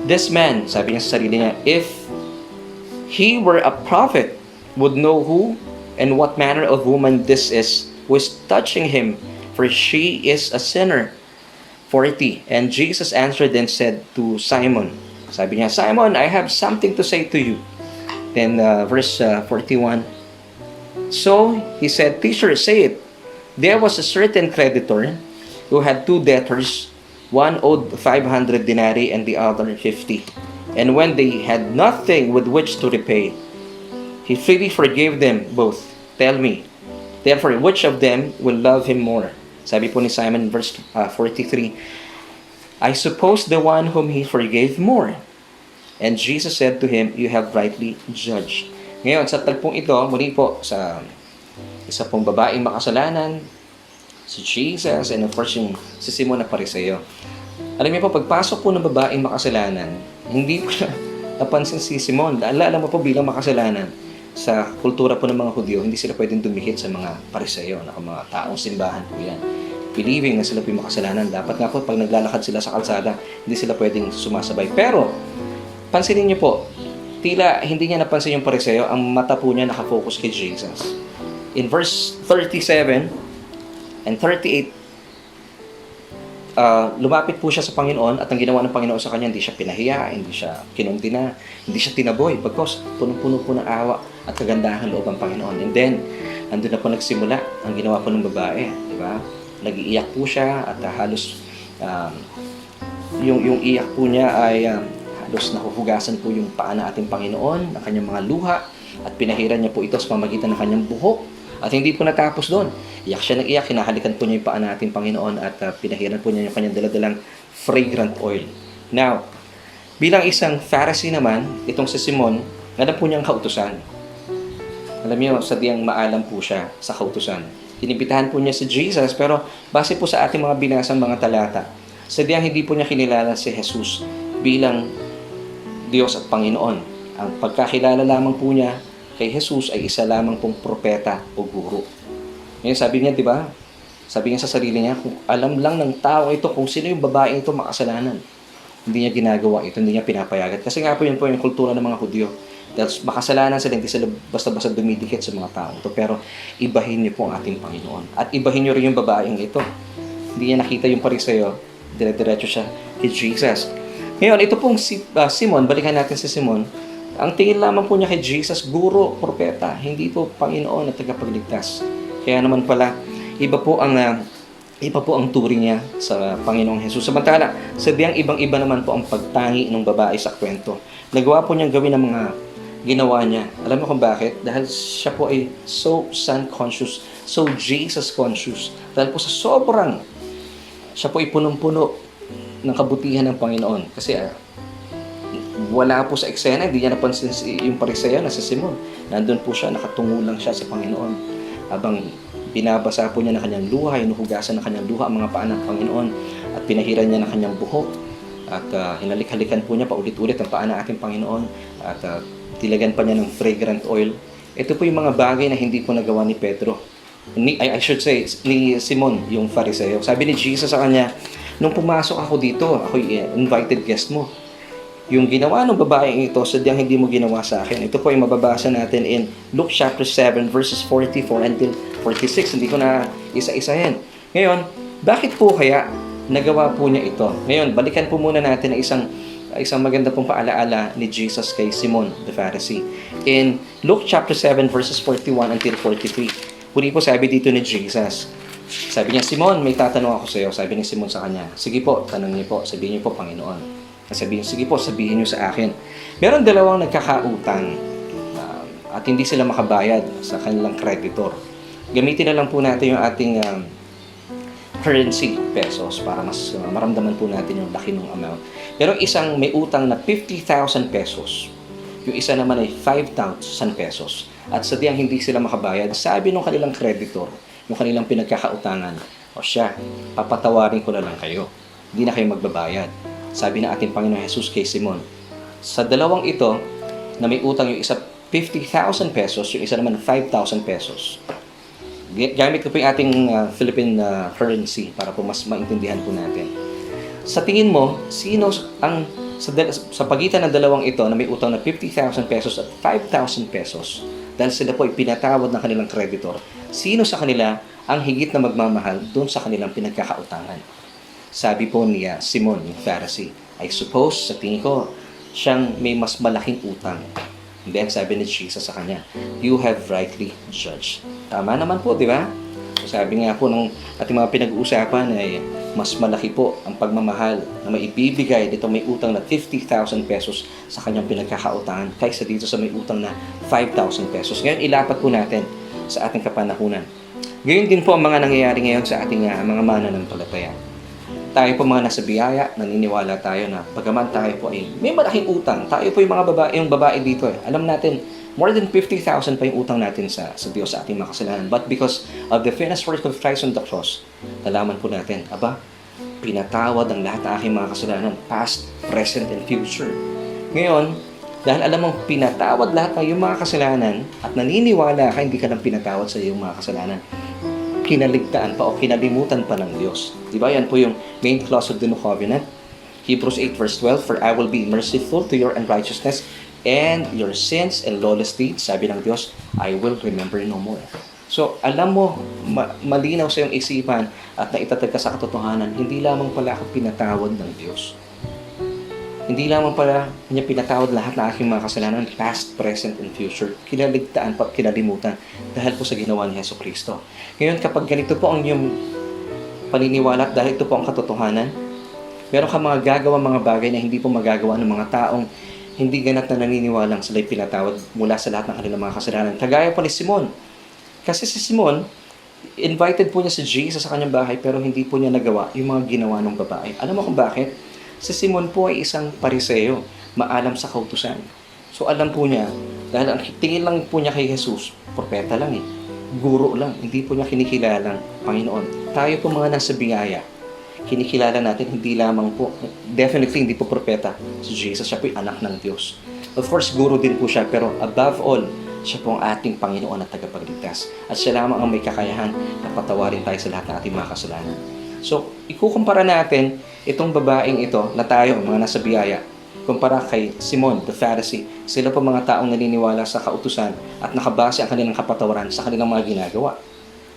"This man," sabi niya sa sarili niya, "if he were a prophet, would know who and what manner of woman this is who is touching him, for she is a sinner." 40. And Jesus answered and said to Simon, sabi niya, "Simon, I have something to say to you." Then verse 41. So he said, "Teacher, say it. There was a certain creditor who had two debtors. One owed 500 denarii and the other 50. And when they had nothing with which to repay, he freely forgave them both. Tell me, therefore, which of them will love him more?" Sabi po ni Simon, verse 43, "I suppose the one whom he forgave more." And Jesus said to him, "You have rightly judged." Ngayon, sa tagpong ito, muli po sa isa pong babaeng makasalanan, si Jesus, and of course yung si Simon na Pariseo. Alam niyo po, pagpasok po ng babaeng makasalanan, hindi po napansin si Simon. Alam mo po, bilang makasalanan, sa kultura po ng mga Hudyo, hindi sila pwedeng dumikit sa mga Pariseo, na mga taong simbahan po yan. believing na sila po yung makasalanan. Dapat nga po, pag naglalakad sila sa kalsada, hindi sila pwedeng sumasabay. Pero, pansinin niyo po, tila hindi niya napansin yung Pariseo, ang mata po niya nakafocus kay Jesus. In verse 37 and 38, lumapit po siya sa Panginoon at ang ginawa ng Panginoon sa kanya, hindi siya pinahiya, hindi siya kinundina, hindi siya tinaboy. Pagkos, punong-puno po ng awa at kagandahan loob ang Panginoon. And then, andun na po nagsimula ang ginawa po ng babae. Di ba? Nag-iiyak po siya at halos yung iyak po niya ay halos nahuhugasan po yung paa ng ating Panginoon, ng kanyang mga luha, at pinahiran niya po ito sa pamagitan ng kanyang buhok. At hindi po natapos doon. Iyak siya ng iyak, hinahalikan po niya yung paa ng ating Panginoon at pinahiran po niya yung kanyang daladalang fragrant oil. Now, bilang isang Pharisee naman, itong si Simon, alam po niyang kautusan. Alam niyo, sadyang maalam po siya sa kautusan. Inibitahan po niya si Jesus, pero base po sa ating mga binasang mga talata, sadyang hindi po niya kinilala si Jesus bilang Diyos at Panginoon. Ang pagkakilala lamang po niya kay Jesus ay isa lamang pong propeta o guro. Ngayon sabi niya, di ba? Sabi niya sa sarili niya, kung alam lang ng tao ito kung sino yung babae ito makasalanan. Hindi niya ginagawa ito, hindi niya pinapayagan. Kasi nga po yun po yung kultura ng mga Hudyo. Dahil makasalanan sila, hindi sila basta-basta dumidikit sa mga tao ito. Pero ibahin niyo po ang ating Panginoon. At ibahin niyo rin yung babaeng ito. Hindi niya nakita yung Pariseo, dire-diretso siya kay Jesus. Ngayon, ito pong Simon, balikan natin si Simon. Ang tingin lamang po niya kay Jesus, guro, propeta, hindi po Panginoon at tagapagligtas. Kaya naman pala, iba po ang turing niya sa Panginoong Jesus. Samantala, sadyang ibang-iba naman po ang pagtangi ng babae sa kwento. Nagawa po niyang gawin ng mga ginawa niya. Alam mo kung bakit? Dahil siya po ay so son-conscious, so Jesus-conscious. Dahil po sa sobrang, siya po ay punong-puno ng kabutihan ng Panginoon. Kasi wala po sa eksena, hindi niya napansin yung Pariseo na si Simon. Nandun po siya, nakatungo lang siya sa Panginoon. Habang binabasa po niya ng kanyang luha, hinuhugasan ng kanyang luha ang mga paa ng Panginoon at pinahiran niya ng kanyang buhok at hinalik-halikan po niya paulit-ulit ang paa ng ating Panginoon at tilagan pa niya ng fragrant oil. Ito po yung mga bagay na hindi po nagawa ni Pedro. I should say, ni Simon, yung Fariseo. Sabi ni Jesus sa kanya, nung pumasok ako dito, ako invited guest mo. Yung ginawa ng babaeng ito, sadyang hindi mo ginawa sa akin. Ito po ay mababasa natin in Luke chapter 7 verses 44 until 46. Hindi ko na isa-isahin. Ngayon, bakit po kaya nagawa po niya ito? Ngayon, balikan po muna natin ang isang maganda pong paalaala ni Jesus kay Simon the Pharisee. In Luke chapter 7 verses 41 until 43. Puri po sabi dito ni Jesus. Sabi niya, Simon, may tatanong ako sa iyo. Sabi ni Simon sa kanya, sige po, tanong niyo po. Sabihin niyo po, Panginoon. Sabihin, sige po, sabihin niyo sa akin. Meron dalawang nagkakautang at hindi sila makabayad sa kanilang creditor. Gamitin na lang po natin yung ating currency, pesos, para mas maramdaman po natin yung laki ng amount. Merong isang may utang na 50,000 pesos. Yung isa naman ay 5,000 pesos. At sadyang hindi sila makabayad, sabi ng kanilang creditor, yung kanilang pinagkakautangan, o siya, papatawarin ko na lang kayo. Hindi na kayo magbabayad. Sabi ng ating Panginoon Jesus kay Simon, sa dalawang ito, na may utang yung isa 50,000 pesos, yung isa naman 5,000 pesos. Gamit ko po yung ating Philippine currency para po mas maintindihan po natin. Sa tingin mo, sino ang sa pagitan ng dalawang ito na may utang na 50,000 pesos at 5,000 pesos, dahil sila po ay pinatawad ng kanilang creditor, sino sa kanila ang higit na magmamahal doon sa kanilang pinagkakautangan? Sabi po niya, Simon, yung Pharisee, I suppose, sa tingin ko, siyang may mas malaking utang. And then sabi ni Jesus sa kanya, you have rightly judged. Tama naman po, di ba? Sabi nga po ng ating mga pinag-uusapan ay mas malaki po ang pagmamahal na maibibigay dito may utang na 50,000 pesos sa kanyang pinagkakautangan kaysa dito sa may utang na 5,000 pesos. Ngayon, ilapat po natin sa ating kapanahunan. Gayon din po ang mga nangyayari ngayon sa ating mga mananampalataya. Tayo po mga nasa biyaya, naniniwala tayo na bagaman tayo po ay may malaking utang. Tayo po yung mga babae dito. Alam natin, more than 50,000 pa yung utang natin sa Diyos sa ating mga kasalanan. But because of the finished work of Christ on the cross, nalaman po natin, pinatawad ang lahat ng aking mga kasalanan, past, present, and future. Ngayon, dahil alam mong pinatawad lahat ng iyong mga kasalanan at naniniwala ka, hindi ka nang pinatawad sa iyong mga kasalanan, kinaligtaan pa o kinalimutan pa ng Diyos. Di ba? Yan po yung main clause of the New Covenant. Hebrews 8 verse 12, "For I will be merciful to your unrighteousness and your sins and lawless deeds." Sabi ng Diyos, "I will remember no more." So, alam mo, malinaw sa iyong isipan at naitatag ka sa katotohanan, hindi lamang pala ako pinatawad ng Diyos. Hindi lamang pala niya pinatawad lahat ng aking mga kasalanan, past, present, and future. Kinaligtaan pa at kinalimutan dahil po sa ginawa ni Hesus Kristo. Ngayon, kapag ganito po ang iyong paniniwala at dahil ito po ang katotohanan, meron ka mga gagawa mga bagay na hindi po magagawa ng mga taong hindi ganat na naniniwalang sila'y pinatawad mula sa lahat ng kanilang mga kasalanan. Kagaya po ni Simon. Kasi si Simon, invited po niya si Jesus sa kanyang bahay pero hindi po niya nagawa yung mga ginawa ng babae. Alam mo kung bakit? Si Simon po ay isang pariseo, maalam sa kautusan. So alam po niya, dahil ang tingin lang po niya kay Jesus, propeta lang eh, guro lang, hindi po niya kinikilalang Panginoon. Tayo po mga nasa biyaya, kinikilala natin hindi lamang po, definitely hindi po propeta si Jesus, siya po yung anak ng Diyos. Of course, guro din po siya, pero above all, siya po ang ating Panginoon at tagapagligtas. At siya lamang ang may kakayahan na patawarin tayo sa lahat ng ating mga kasalanan. So, ikukumpara natin itong babaeng ito na tayo, mga nasa biyaya, kumpara kay Simon, the Pharisee. Sila po mga taong naniniwala sa kautusan at nakabase ang kanilang kapatawaran sa kanilang mga ginagawa.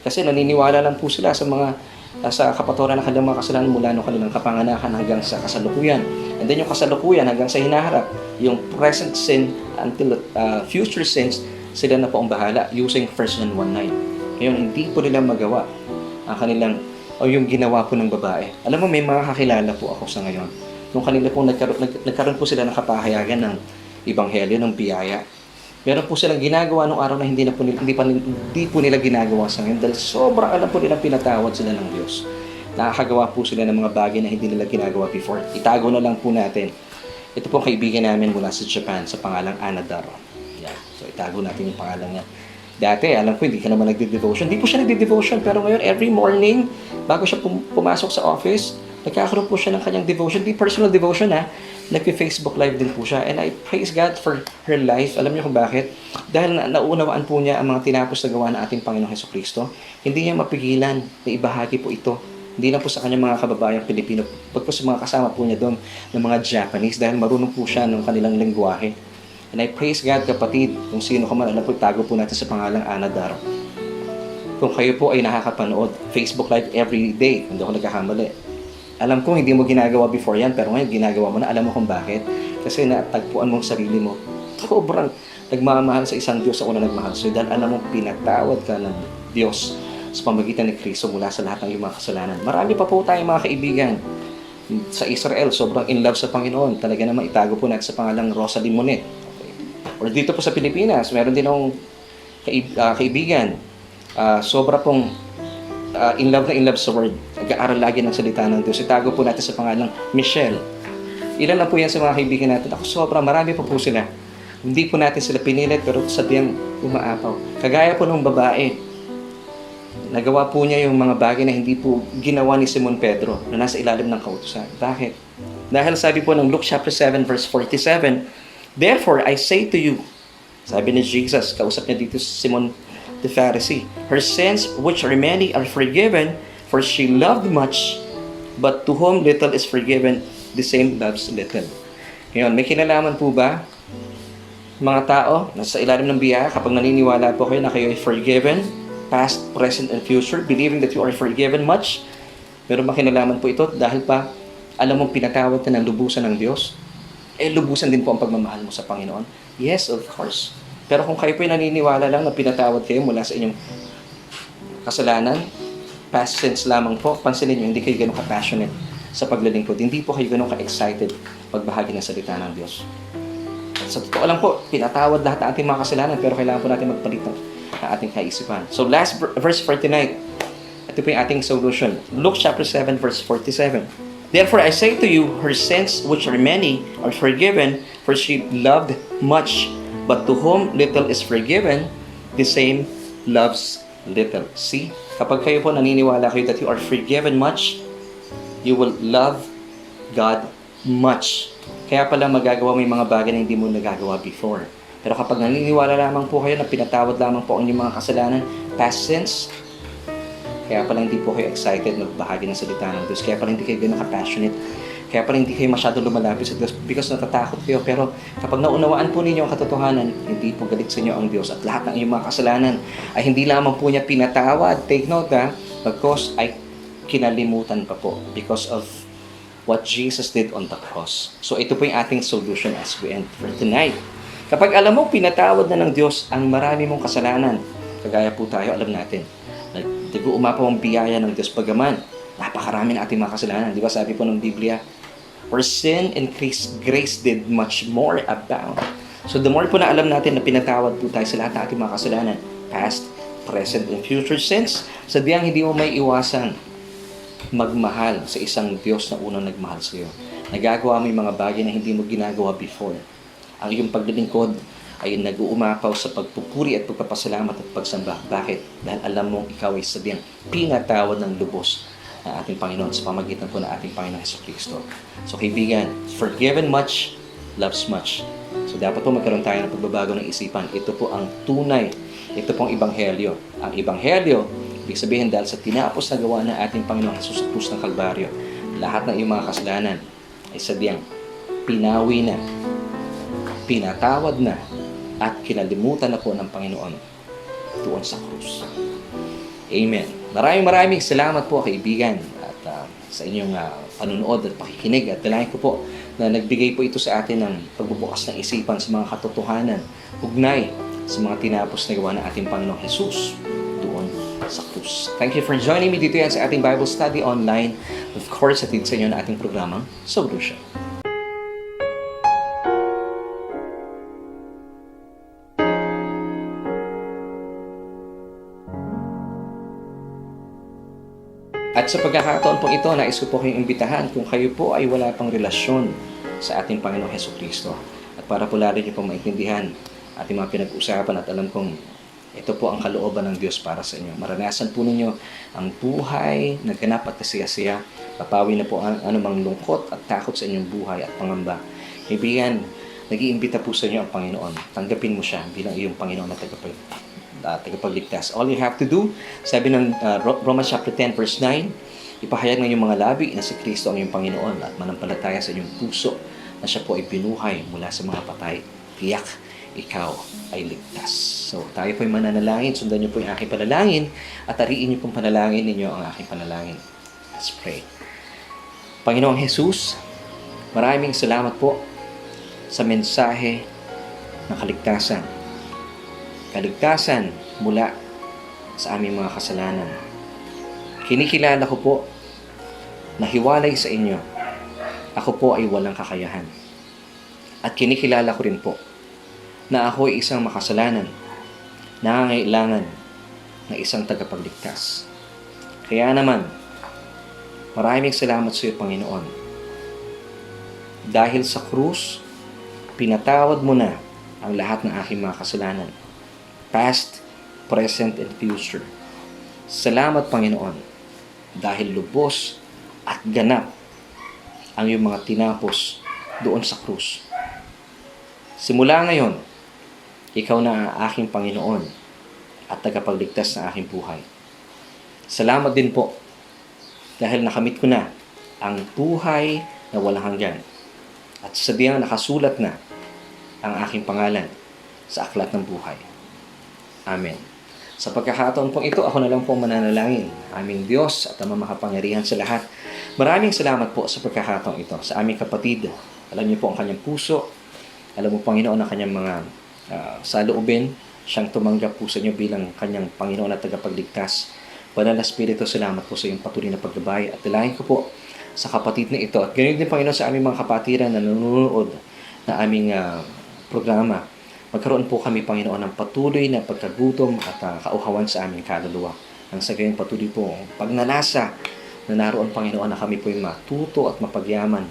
Kasi naniniwala lang po sila sa kapatawaran ng kanilang mga kasalanan mula noong kanilang kapanganakan hanggang sa kasalukuyan. And then yung kasalukuyan hanggang sa hinaharap, yung present sin until future sins, sila na po ang bahala using 1 John 1:9. Ngayon, hindi po nila magawa ang kanilang o yung ginawa po ng babae. Alam mo, may mga kakilala po ako sa ngayon. Nung kanila po nagkaroon po sila ng kapahayagan ng ebanghelyo, ng biyaya. Meron po silang ginagawa nung araw na hindi po nila ginagawa sa ngayon dahil sobrang alam po nilang pinatawad sila ng Diyos. Nakakagawa po sila ng mga bagay na hindi nila ginagawa before. Itago na lang po natin. Ito po kaibigan namin mula sa Japan sa pangalang Anadaro. Yan. So itago natin yung pangalan niya. Dati, alam ko, hindi ka naman nagde-devotion. Hindi po siya nagde-devotion, pero ngayon, every morning, bago siya pumasok sa office, nagkakaroon po siya ng kanyang devotion. Di personal devotion, ha? Nagpe-Facebook Live din po siya. And I praise God for her life. Alam niyo kung bakit? Dahil nauunawaan po niya ang mga tinapos na gawa ng ating Panginoong Hesukristo. Hindi niya mapigilan na ibahagi po ito. Hindi lang po sa kanyang mga kababayang Pilipino, pag po sa mga kasama po niya doon ng mga Japanese, dahil marunong po siya ng kanilang lengguwahe. And I praise God, kapatid, kung sino ka man, alam po, tago po natin sa pangalang Anadaro. Kung kayo po ay nakakapanood, Facebook Live every day, hindi ako nagkakamali. Alam ko, hindi mo ginagawa before yan, pero ngayon ginagawa mo na, alam mo kung bakit. Kasi natagpuan mo ang sarili mo. Sobrang nagmamahal sa isang Diyos sa una nagmahal sa'yo, dahil alam mo, pinatawad ka ng Diyos sa pamagitan ni Kristo mula sa lahat ng iyong mga kasalanan. Marami pa po tayong mga kaibigan. Sa Israel, sobrang in love sa Panginoon. Talaga naman itago po natin sa pangalang Rosalie Monet. Or dito po sa Pilipinas, meron din akong kaibigan. Sobra pong in love sa Word. Nag-aaral lagi ng salita ng Diyos. Itago po natin sa pangalang Michelle. Ilan na po yan sa mga kaibigan natin. Ako sobra, marami po sila. Hindi po natin sila pinilit, pero sadyang umaapaw. Kagaya po ng babae, nagawa po niya yung mga bagay na hindi po ginawa ni Simon Pedro na nasa ilalim ng kautusan. Bakit? Dahil sabi po ng Luke chapter 7 verse 47, "Therefore, I say to you," sabi ni Jesus, kausap niya dito si Simon the Pharisee, "her sins which are many are forgiven, for she loved much, but to whom little is forgiven, the same loves little." Ngayon, may kinalaman po ba, mga tao, nasa ilalim ng biyaya, kapag naniniwala po kayo na kayo ay forgiven, past, present, and future, believing that you are forgiven much, meron ba kinalaman po ito dahil pa alam mong pinatawad ka ng lubusan ng Diyos? Lubusan din po ang pagmamahal mo sa Panginoon? Yes, of course. Pero kung kayo po ay naniniwala lang na pinatawad kayo mula sa inyong kasalanan, past sins lamang po, pansinin nyo, hindi kayo ganun ka-passionate sa paglilingkod. Hindi po kayo ganun ka-excited pagbahagi ng salita ng Diyos. Sa totoo lang po, pinatawad lahat ng ating mga kasalanan, pero kailangan po natin magpalit ng ating kaisipan. So last verse 49, ito po yung ating solution. Luke chapter 7 verse 47. "Therefore I say to you, her sins which are many are forgiven, for she loved much. But to whom little is forgiven, the same loves little." See? Kapag kayo po naniniwala kayo that you are forgiven much, you will love God much. Kaya pala magagawa mo yung mga bagay na hindi mo nagagawa before. Pero kapag naniniwala lamang po kayo na pinatawad lamang po ang inyong mga kasalanan, past sins, Kaya pala hindi po kayo excited magbahagi ng salita ng Diyos. Kaya pala hindi kayo ganun ka-passionate. Kaya pala hindi kayo masyado lumalapit sa Diyos because natatakot kayo. Pero kapag naunawaan po ninyo ang katotohanan, hindi po galit sa inyo ang Diyos at lahat ng iyong mga kasalanan ay hindi lamang po niya pinatawad. Take note because ay kinalimutan pa po because of what Jesus did on the cross. So ito po yung ating solution as we end for tonight. Kapag alam mo, pinatawad na ng Diyos ang marami mong kasalanan, kagaya po tayo, alam natin, nag-uumapaw ang biyaya ng Diyos bagaman napakarami na ating mga kasalanan. Di ba sabi po ng Biblia, for sin increased, grace did much more abound. So the more po na alam natin na pinatawad po tayo sa lahat ng ating mga kasalanan, past, present, and future sins, sadyang hindi mo may iwasan magmahal sa isang Diyos na unang nagmahal sa iyo. Nagagawa mo yung mga bagay na hindi mo ginagawa before. Ang iyong paglilingkod ay nag-uumapaw sa pagpupuri at pagpapasalamat at pagsamba. Bakit? Dahil alam mong ikaw ay sadyang pinatawad ng lubos ng ating Panginoon sa pamagitan po ng ating Panginoon Jesucristo. So kaibigan, forgiven much, loves much. So dapat po magkaroon tayo ng pagbabago ng isipan. Ito po ang tunay. Ito pong ebanghelyo. Ang ebanghelyo, ibig sabihin dahil sa tinapos na gawa ng ating Panginoon Jesus sa krus ng Kalbaryo, lahat ng iyong mga kasalanan ay sadyang pinawi na, pinatawad na, at kinalimutan na po ng Panginoon doon sa krus. Amen. Maraming salamat po kaibigan at sa inyong panunood at pakikinig at dalangin ko po na nagbigay po ito sa atin ng pagbubukas ng isipan sa mga katotohanan ugnay sa mga tinapos na gawa ng ating Panginoong Jesus doon sa krus. Thank you for joining me dito yan sa ating Bible study online. Of course, atid sa inyo na ating programang Solution. At sa pagkakataon po ito, nais ko po kayong imbitahan kung kayo po ay wala pang relasyon sa ating Panginoong Jesucristo. At para po lalo niyo po maintindihan ating mga pinag-usapan at alam kong ito po ang kalooban ng Diyos para sa inyo. Maranasan po ninyo ang buhay na ganap at kasiyasiya. Papawi na po ang anumang lungkot at takot sa inyong buhay at pangamba. Kaibigan, nag-iimbita po sa inyo ang Panginoon. Tanggapin mo siya bilang iyong Panginoon na tagapagligtas. All you have to do, sabi ng Romans chapter 10 verse 9, ipahayag ng iyong mga labi na si Kristo ang iyong Panginoon at manampalataya sa inyong puso na siya po ay binuhay mula sa mga patay. Tiyak, ikaw ay ligtas. So, tayo po ay mananalangin. Sundan niyo po yung aking panalangin at ariin niyo pong panalangin ninyo ang aking panalangin. Let's pray. Panginoong Jesus, maraming salamat po sa mensahe ng kaligtasan. Kaligtasan mula sa aming mga kasalanan. Kinikilala ko po na hiwalay sa inyo, ako po ay walang kakayahan. At kinikilala ko rin po na ako ay isang makasalanan, nangangailangan ng isang tagapagligtas. Kaya naman, maraming salamat sa iyo, Panginoon. Dahil sa krus, pinatawad mo na ang lahat ng aking mga kasalanan. Past, present, and future. Salamat, Panginoon, dahil lubos at ganap ang iyong mga tinapos doon sa krus. Simula ngayon, ikaw na ang aking Panginoon at tagapagligtas ng aking buhay. Salamat din po dahil nakamit ko na ang buhay na walang hanggan at sadyang nakasulat na ang aking pangalan sa aklat ng buhay. Amen. Sa pagkakataon pong ito, ako na lang po mananalangin. Aming Diyos at Ama makapangyarihan sa lahat. Maraming salamat po sa pagkakataon ito. Sa aming kapatid, alam niyo po ang kanyang puso. Alam mo, Panginoon, ang kanyang mga saloobin. Siyang tumanggap po sa inyo bilang kanyang Panginoon at tagapagligtas. Banal na Espiritu, salamat po sa iyong patuloy na paggabay. At dalangin ko po sa kapatid na ito. At ganyan din, Panginoon, sa aming mga kapatiran na nanonood na aming programa. Magkaroon po kami, Panginoon, ng patuloy na pagkagutom at kauhawan sa aming kaluluwa. Ang sa gayong patuloy po, pagnanasa na naroon, Panginoon, na kami po ay matuto at mapagyaman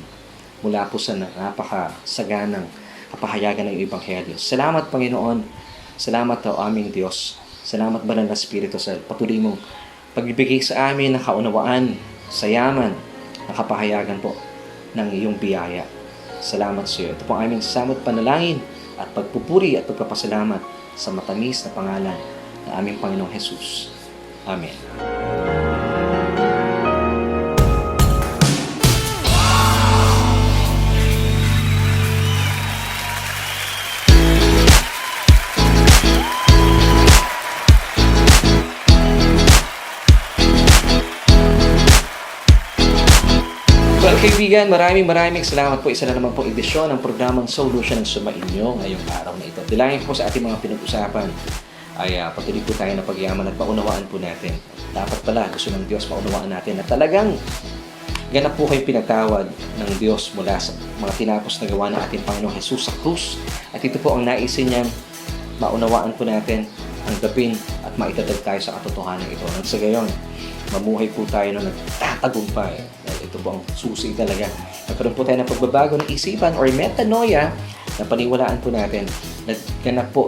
mula po sa napakasaganang kapahayagan ng Ebanghelyo. Salamat, Panginoon. Salamat o aming Diyos. Salamat, Banal na Espiritu, sa patuloy mong pagbibigay sa amin ng kaunawaan, sa yaman, na kapahayagan po ng iyong biyaya. Salamat sa iyo. Ito po ang aming samot panalangin at pagpupuri at pagpapasalamat sa matamis na pangalan ng aming Panginoong Jesus. Amen. kaibigan, maraming salamat po. Isa na naman pong edisyon ng programang Solution ang sumainyo ngayong araw na ito. Bilangin po sa ating mga pinag-usapan ay patuloy po tayo na pagyaman at paunawaan po natin. Dapat pala gusto ng Diyos paunawaan natin na talagang ganap po kayong pinatawad ng Diyos mula sa mga tinapos na gawa ng ating Panginoong Jesus sa krus. At ito po ang naisin niyang maunawaan po natin, tanggapin at maitatag tayo sa katotohanan ito. Nang sa gayon, mamuhay po tayo na nagtatagumpay. Dahil ito po ang susi talaga. Nagkaroon po tayo ng pagbabago ng isipan or metanoia na paniwalaan po natin na ganap po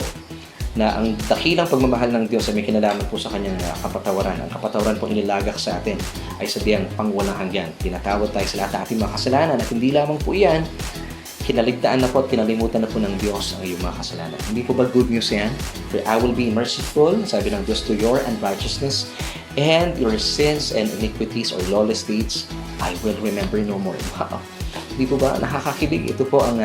na ang dakilang pagmamahal ng Diyos ay may kinalaman po sa kanyang kapatawaran. Ang kapatawaran po inilagak sa atin ay sa diyang pangwalang hanggan. Tinatawad tayo sa lahat ng ating mga kasalanan at hindi lamang po iyan, kinaligtaan na po at kinalimutan na po ng Diyos ang iyong mga kasalanan. Hindi po ba good news yan? For I will be merciful, sabi ng Diyos, to your unrighteousness, and your sins and iniquities or lawless deeds, I will remember no more. Wow. Hindi po ba nakakakilig? Ito po ang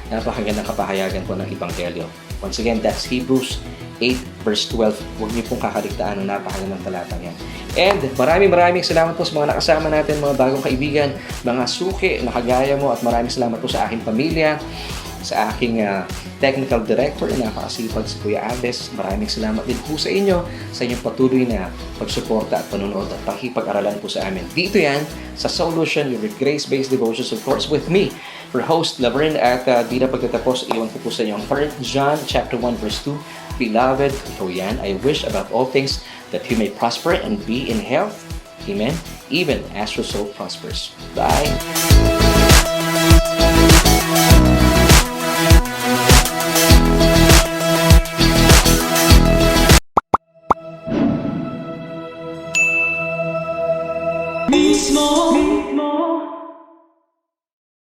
napakagandang kapahayagan po ng Ebanghelyo. Once again, that's Hebrews 8 verse 12. Huwag niyo pong kakaligtaan ng napakagandang talatang yan. And maraming salamat po sa mga nakasama natin, mga bagong kaibigan, mga suki na kagaya mo, at maraming salamat po sa aking pamilya, sa aking technical director, napakasipag si Kuya Ades. Maraming salamat din po sa inyo, sa inyong patuloy na pagsuporta at panonood at pakipag-aralan po sa amin. Dito yan, sa Solution, your grace-based devotions, of course, with me, your host, Laverne, at di na pagtatapos, iwan ko po sa inyo ang 1 John chapter 1 verse 2. Beloved, ito yan, I wish above all things that you may prosper and be in health. Amen? Even as your soul prospers. Bye!